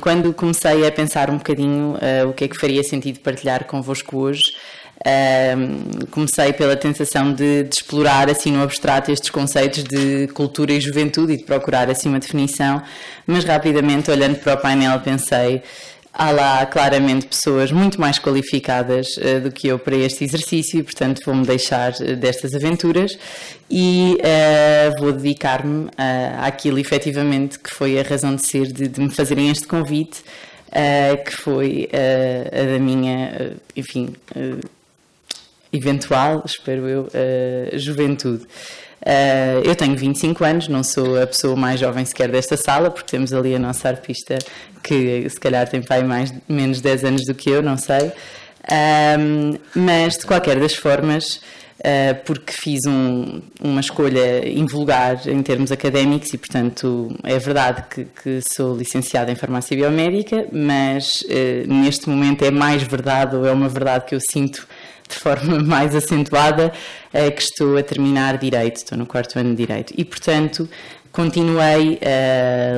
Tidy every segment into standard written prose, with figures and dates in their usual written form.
Quando comecei a pensar um bocadinho o que é que faria sentido partilhar convosco hoje, comecei pela tentação de explorar assim no abstrato estes conceitos de cultura e juventude e de procurar assim uma definição, mas rapidamente, olhando para o painel, pensei: há lá claramente pessoas muito mais qualificadas do que eu para este exercício e, portanto, vou-me deixar destas aventuras e vou dedicar-me àquilo efetivamente que foi a razão de ser de me fazerem este convite, que foi a da minha, enfim, eventual, espero eu, juventude. Eu tenho 25 anos, não sou a pessoa mais jovem sequer desta sala, porque temos ali a nossa arpista que se calhar tem pai menos 10 anos do que eu, não sei. Mas de qualquer das formas, porque fiz uma escolha invulgar em termos académicos e, portanto, é verdade que sou licenciada em farmácia biomédica, mas neste momento é mais verdade, ou é uma verdade que eu sinto de forma mais acentuada, que estou a terminar Direito, estou no 4º ano de Direito e, portanto, continuei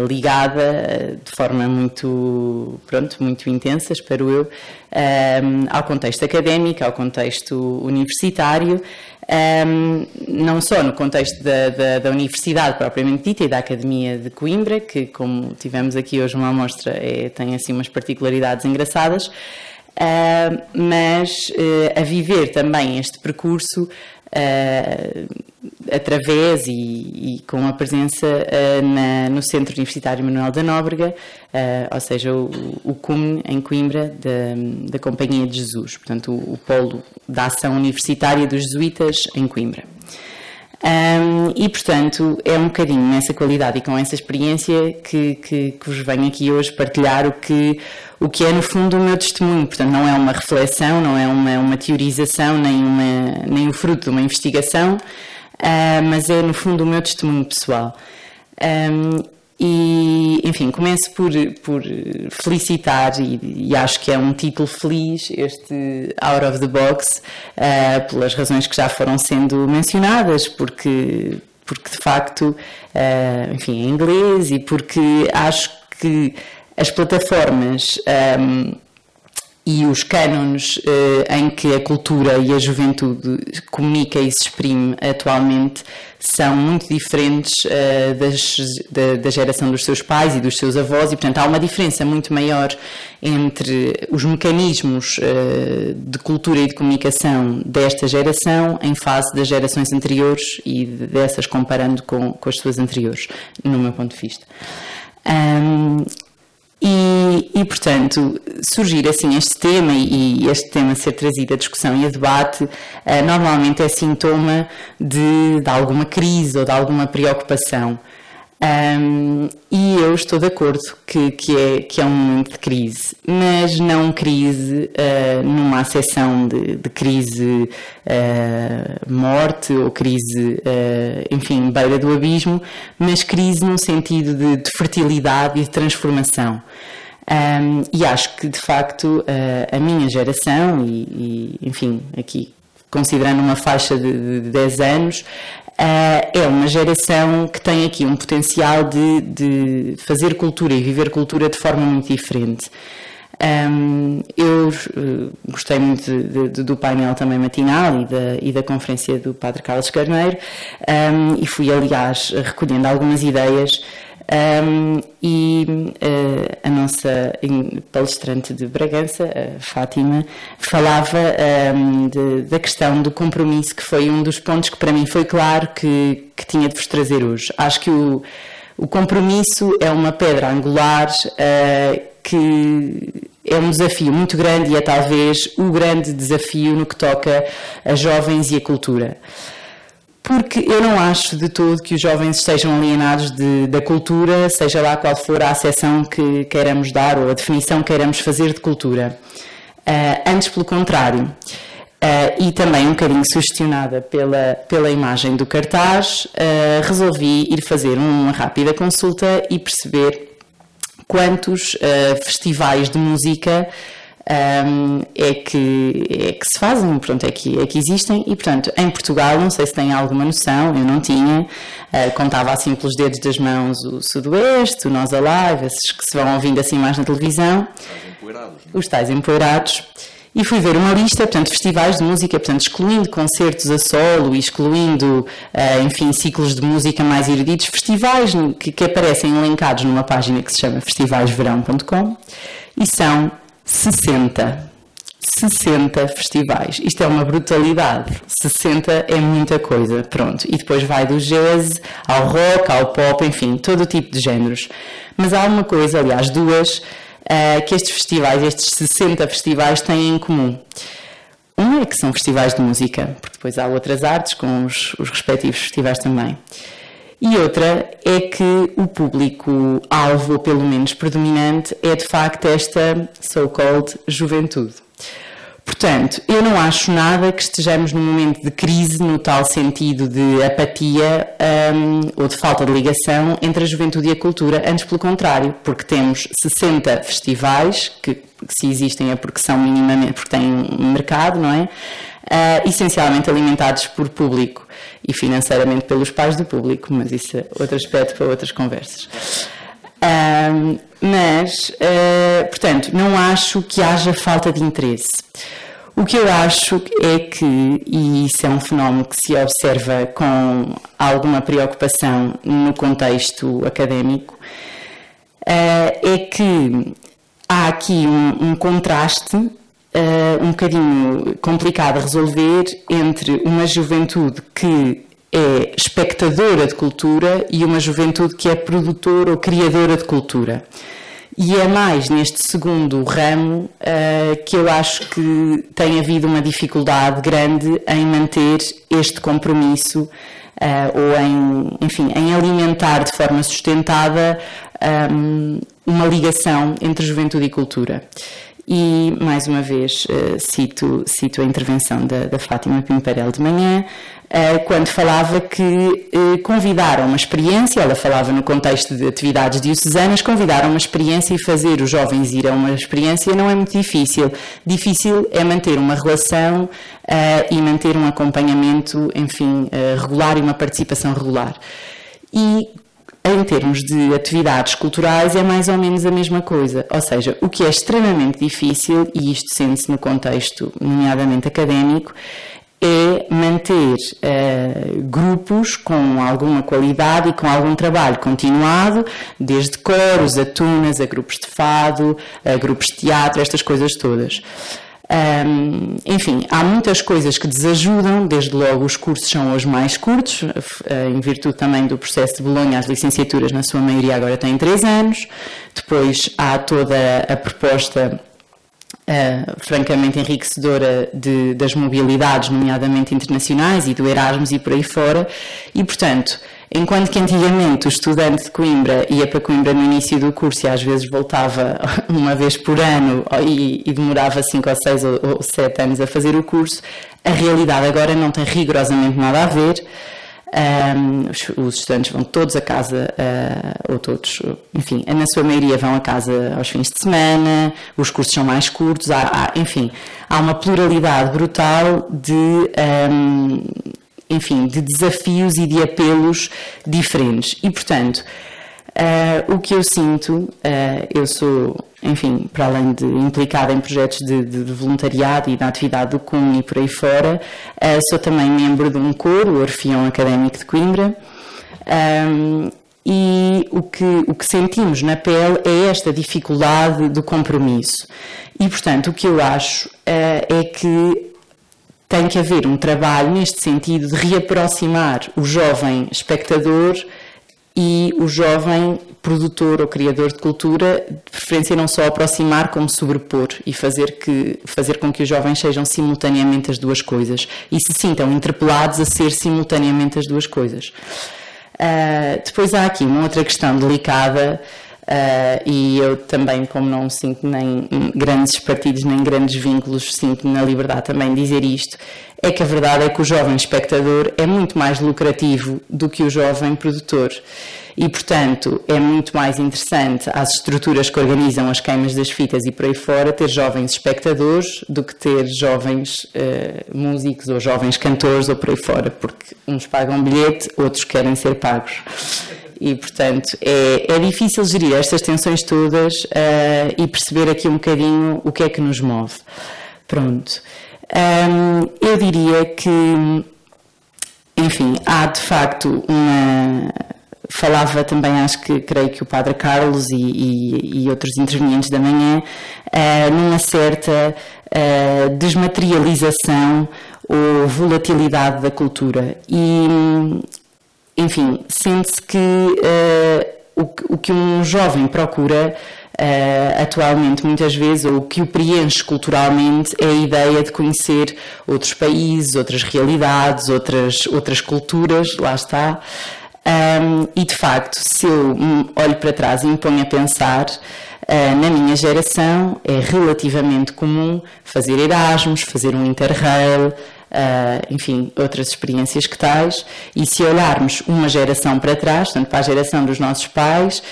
ligada de forma muito intensa, espero eu, ao contexto académico, ao contexto universitário, não só no contexto da universidade propriamente dita e da Academia de Coimbra, que, como tivemos aqui hoje uma amostra, tem assim umas particularidades engraçadas, mas a viver também este percurso através e com a presença no Centro Universitário Manuel da Nóbrega, ou seja, o CUMN em Coimbra, da Companhia de Jesus, portanto o polo da ação universitária dos jesuítas em Coimbra. E, portanto, é um bocadinho nessa qualidade e com essa experiência que vos venho aqui hoje partilhar o que é, no fundo, o meu testemunho. Portanto, não é uma reflexão, não é uma teorização, nem o fruto de uma investigação, mas é, no fundo, o meu testemunho pessoal. E, enfim, começo por felicitar, e acho que é um título feliz, este Out of the Box, pelas razões que já foram sendo mencionadas, porque de facto, enfim, em inglês, e porque acho que as plataformas e os cânones em que a cultura e a juventude comunica e se exprime atualmente são muito diferentes da geração dos seus pais e dos seus avós, e portanto há uma diferença muito maior entre os mecanismos de cultura e de comunicação desta geração em face das gerações anteriores e dessas comparando com as suas anteriores, no meu ponto de vista. E, portanto, surgir assim este tema e este tema ser trazido à discussão e a debate normalmente é sintoma de alguma crise ou de alguma preocupação. E eu estou de acordo que é um momento de crise, mas não crise numa acessão de crise morte ou crise, enfim, beira do abismo, mas crise num sentido de fertilidade e de transformação. E acho que, de facto, a minha geração, e enfim, aqui considerando uma faixa de 10 anos, é uma geração que tem aqui um potencial de fazer cultura e viver cultura de forma muito diferente. Eu gostei muito do painel também matinal e da conferência do Padre Carlos Carneiro, e fui, aliás, recolhendo algumas ideias, e a nossa palestrante de Bragança, a Fátima, falava da questão do compromisso, que foi um dos pontos que para mim foi claro que tinha de vos trazer hoje. Acho que o compromisso é uma pedra angular que é um desafio muito grande e é talvez o grande desafio no que toca a jovens e a cultura. Porque eu não acho de todo que os jovens estejam alienados da cultura, seja lá qual for a acessão que queiramos dar ou a definição que queiramos fazer de cultura. Antes, pelo contrário. E também um bocadinho sugestionada pela imagem do cartaz, resolvi ir fazer uma rápida consulta e perceber quantos festivais de música é que se fazem, pronto, é que existem, e portanto em Portugal, não sei se têm alguma noção, eu não tinha, contava assim pelos dedos das mãos o Sudoeste, o Nós Alive, esses que se vão ouvindo assim mais na televisão, os tais empoeirados. E fui ver uma lista, portanto, festivais de música, portanto, excluindo concertos a solo e excluindo, enfim, ciclos de música mais eruditos, festivais que aparecem elencados numa página que se chama festivaisverão.com, e são 60 festivais. Isto é uma brutalidade. 60 é muita coisa, pronto. E depois vai do jazz ao rock, ao pop, enfim, todo o tipo de géneros. Mas há uma coisa, aliás, duas, que estes festivais, estes 60 festivais têm em comum. Um é que são festivais de música, porque depois há outras artes com os respectivos festivais também. E outra é que o público-alvo, ou pelo menos predominante, é de facto esta so-called juventude. Portanto, eu não acho nada que estejamos num momento de crise, no tal sentido de apatia ou de falta de ligação entre a juventude e a cultura, antes pelo contrário, porque temos 60 festivais, que se existem é porque são minimamente, porque têm um mercado, não é? Essencialmente alimentados por público e financeiramente pelos pais do público, mas isso é outro aspecto para outras conversas. Portanto, não acho que haja falta de interesse. O que eu acho é que, e isso é um fenómeno que se observa com alguma preocupação no contexto académico, é que há aqui um contraste um bocadinho complicado a resolver entre uma juventude que é espectadora de cultura e uma juventude que é produtora ou criadora de cultura. E é mais neste segundo ramo que eu acho que tem havido uma dificuldade grande em manter este compromisso ou em alimentar de forma sustentada uma ligação entre juventude e cultura. E, mais uma vez, cito a intervenção da Fátima Pimparel de manhã, quando falava que convidaram uma experiência, ela falava no contexto de atividades diocesanas, convidaram uma experiência e fazer os jovens ir a uma experiência não é muito difícil. Difícil é manter uma relação e manter um acompanhamento, enfim, regular e uma participação regular. E em termos de atividades culturais é mais ou menos a mesma coisa, ou seja, o que é extremamente difícil, e isto sente-se no contexto nomeadamente académico, é manter grupos com alguma qualidade e com algum trabalho continuado, desde coros a tunas, a grupos de fado, a grupos de teatro, estas coisas todas. Enfim, há muitas coisas que desajudam, desde logo os cursos são hoje mais curtos, em virtude também do processo de Bolonha, as licenciaturas na sua maioria agora têm 3 anos, depois há toda a proposta francamente enriquecedora das mobilidades, nomeadamente internacionais, e do Erasmus e por aí fora, e portanto, enquanto que antigamente o estudante de Coimbra ia para Coimbra no início do curso e às vezes voltava uma vez por ano e demorava 5 ou 6 ou 7 anos a fazer o curso, a realidade agora não tem rigorosamente nada a ver. Os estudantes vão todos a casa, ou todos, enfim, na sua maioria vão a casa aos fins de semana, os cursos são mais curtos, enfim, há uma pluralidade brutal de desafios e de apelos diferentes. E, portanto, o que eu sinto, eu sou, enfim, para além de implicada em projetos de voluntariado e da atividade do CUM e por aí fora, sou também membro de um coro, o Orfeão Académico de Coimbra, e o que sentimos na pele é esta dificuldade do compromisso. E, portanto, o que eu acho é que tem que haver um trabalho neste sentido de reaproximar o jovem espectador e o jovem produtor ou criador de cultura, de preferência não só aproximar, como sobrepor e fazer com que os jovens sejam simultaneamente as duas coisas e se sintam interpelados a ser simultaneamente as duas coisas. Depois há aqui uma outra questão delicada, e eu também, como não sinto nem grandes partidos nem grandes vínculos, sinto na liberdade também de dizer isto, é que a verdade é que o jovem espectador é muito mais lucrativo do que o jovem produtor. e, portanto, é muito mais interessante às estruturas que organizam as queimas das fitas e por aí fora ter jovens espectadores do que ter jovens músicos ou jovens cantores ou por aí fora, porque uns pagam bilhete, outros querem ser pagos. E, portanto, é difícil gerir estas tensões todas e perceber aqui um bocadinho o que é que nos move. Pronto. Eu diria que, enfim, há de facto uma... Falava também, creio que o Padre Carlos e outros intervenientes da manhã, numa certa desmaterialização ou volatilidade da cultura. E, enfim, sente-se que o que um jovem procura atualmente, muitas vezes, ou o que o preenche culturalmente, é a ideia de conhecer outros países, outras realidades, outras culturas, lá está. E, de facto, se eu olho para trás e me ponho a pensar, na minha geração é relativamente comum fazer Erasmus, fazer um Interrail, enfim, outras experiências que tais, e se olharmos uma geração para trás, portanto, para a geração dos nossos pais,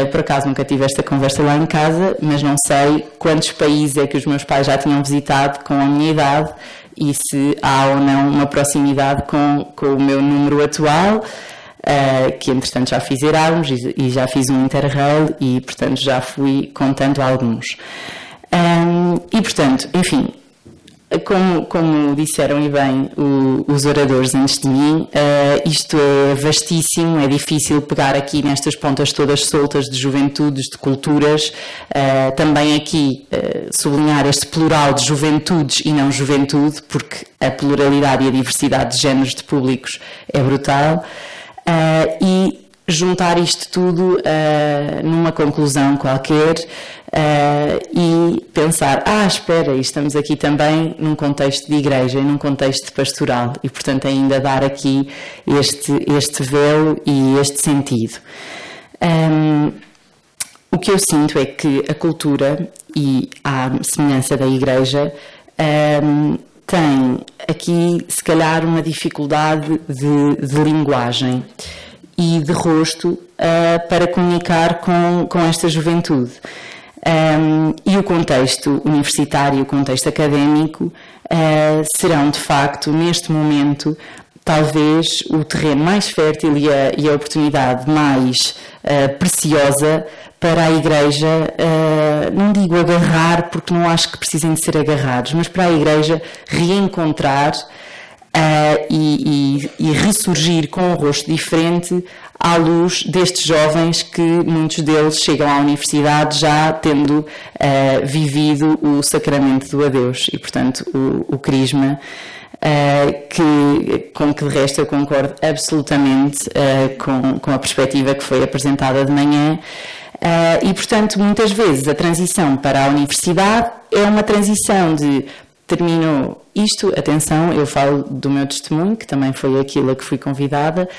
por acaso nunca tive esta conversa lá em casa, mas não sei quantos países é que os meus pais já tinham visitado com a minha idade e se há ou não uma proximidade com o meu número atual. Que entretanto já fiz Erasmus e já fiz um Interrail e portanto já fui contando alguns. E portanto, enfim, como disseram e bem os oradores antes de mim, isto é vastíssimo, é difícil pegar aqui nestas pontas todas soltas de juventudes, de culturas, também aqui sublinhar este plural de juventudes e não juventude, porque a pluralidade e a diversidade de géneros de públicos é brutal. E juntar isto tudo numa conclusão qualquer e pensar, espera, estamos aqui também num contexto de igreja e num contexto pastoral e, portanto, ainda dar aqui este velo e este sentido. O que eu sinto é que a cultura, e à semelhança da igreja, tem aqui, se calhar, uma dificuldade de linguagem e de rosto para comunicar com esta juventude. E o contexto universitário e o contexto académico serão, de facto, neste momento, talvez o terreno mais fértil e a oportunidade mais preciosa para a Igreja, não digo agarrar, porque não acho que precisem de ser agarrados, mas para a Igreja reencontrar e ressurgir com um rosto diferente à luz destes jovens que muitos deles chegam à universidade já tendo vivido o sacramento do adeus e, portanto, o crisma. Com que de resto eu concordo absolutamente com a perspectiva que foi apresentada de manhã e, portanto, muitas vezes a transição para a universidade é uma transição de terminou isto, atenção, eu falo do meu testemunho, que também foi aquilo a que fui convidada,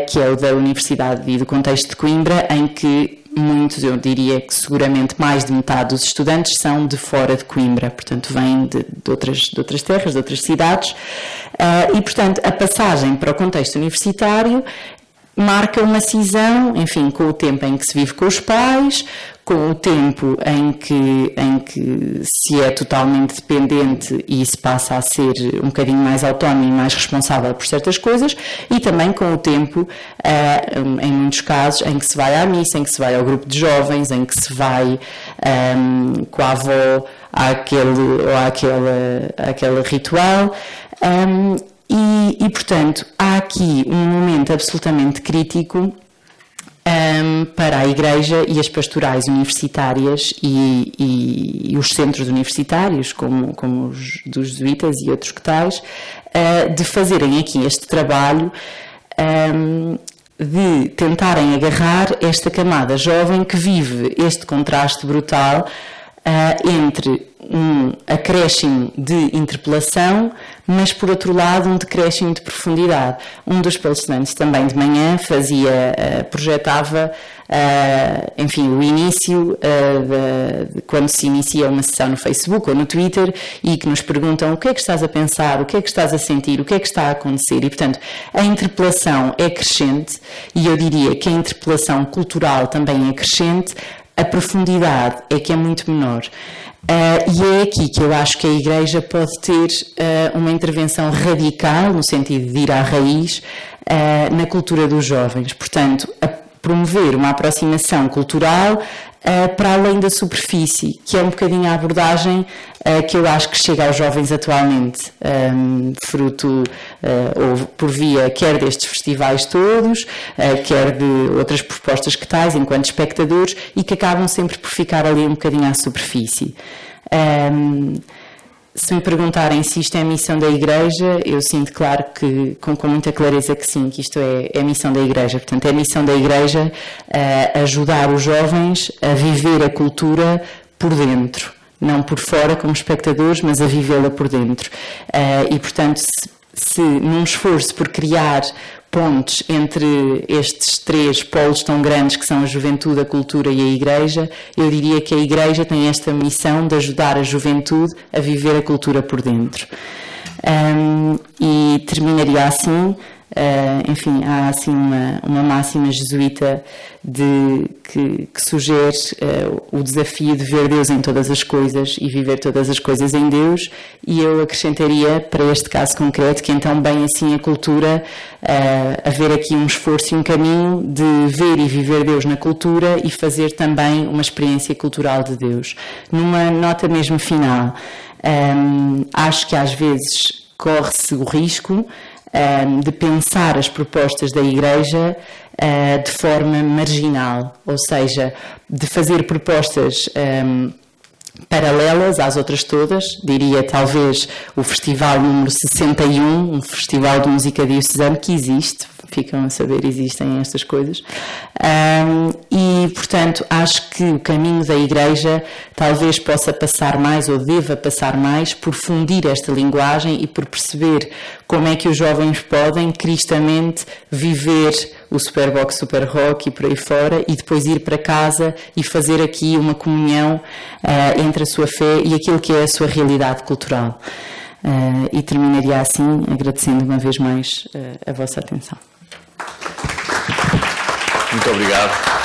que é o da Universidade e do contexto de Coimbra, em que muitos, eu diria que seguramente mais de metade dos estudantes são de fora de Coimbra, portanto vêm de outras terras, de outras cidades, e portanto a passagem para o contexto universitário marca uma cisão, enfim, com o tempo em que se vive com os pais, com o tempo em que se é totalmente dependente e se passa a ser um bocadinho mais autónomo e mais responsável por certas coisas, e também com o tempo, em muitos casos, em que se vai à missa, em que se vai ao grupo de jovens, em que se vai com a avó àquele ritual. E, portanto, há aqui um momento absolutamente crítico para a Igreja e as pastorais universitárias e os centros universitários, como os dos jesuítas e outros que tais, de fazerem aqui este trabalho de tentarem agarrar esta camada jovem que vive este contraste brutal entre um acréscimo de interpelação, mas por outro lado um decréscimo de profundidade. Um dos palestrantes também de manhã projetava, enfim, o início de quando se inicia uma sessão no Facebook ou no Twitter e que nos perguntam o que é que estás a pensar, o que é que estás a sentir, o que é que está a acontecer. E, portanto, a interpelação é crescente e eu diria que a interpelação cultural também é crescente, a profundidade é que é muito menor. E é aqui que eu acho que a Igreja pode ter uma intervenção radical, no sentido de ir à raiz, na cultura dos jovens. Portanto, a promover uma aproximação cultural para além da superfície, que é um bocadinho a abordagem que eu acho que chega aos jovens atualmente, fruto ou por via quer destes festivais todos, quer de outras propostas que tais enquanto espectadores e que acabam sempre por ficar ali um bocadinho à superfície. Se me perguntarem se isto é a missão da Igreja, eu sinto, claro, que com muita clareza que sim, que isto é a missão da Igreja. Portanto, é a missão da Igreja ajudar os jovens a viver a cultura por dentro, não por fora como espectadores, mas a vivê-la por dentro. E, portanto, se num esforço por criar pontes entre estes três polos tão grandes que são a juventude, a cultura e a Igreja, eu diria que a Igreja tem esta missão de ajudar a juventude a viver a cultura por dentro. E terminaria assim, enfim, há assim uma máxima jesuíta que sugere o desafio de ver Deus em todas as coisas e viver todas as coisas em Deus, e eu acrescentaria para este caso concreto que então bem assim a cultura, haver aqui um esforço e um caminho de ver e viver Deus na cultura e fazer também uma experiência cultural de Deus. Numa nota mesmo final, acho que às vezes corre-se o risco de pensar as propostas da Igreja de forma marginal, ou seja, de fazer propostas paralelas às outras todas, diria talvez o festival número 61, um festival de música diocesana que existe, ficam a saber, existem estas coisas, e portanto acho que o caminho da Igreja talvez possa passar mais ou deva passar mais por fundir esta linguagem e por perceber como é que os jovens podem cristamente viver o Superbox, Super Rock e por aí fora e depois ir para casa e fazer aqui uma comunhão entre a sua fé e aquilo que é a sua realidade cultural. E terminaria assim, agradecendo uma vez mais a vossa atenção. Muito obrigado.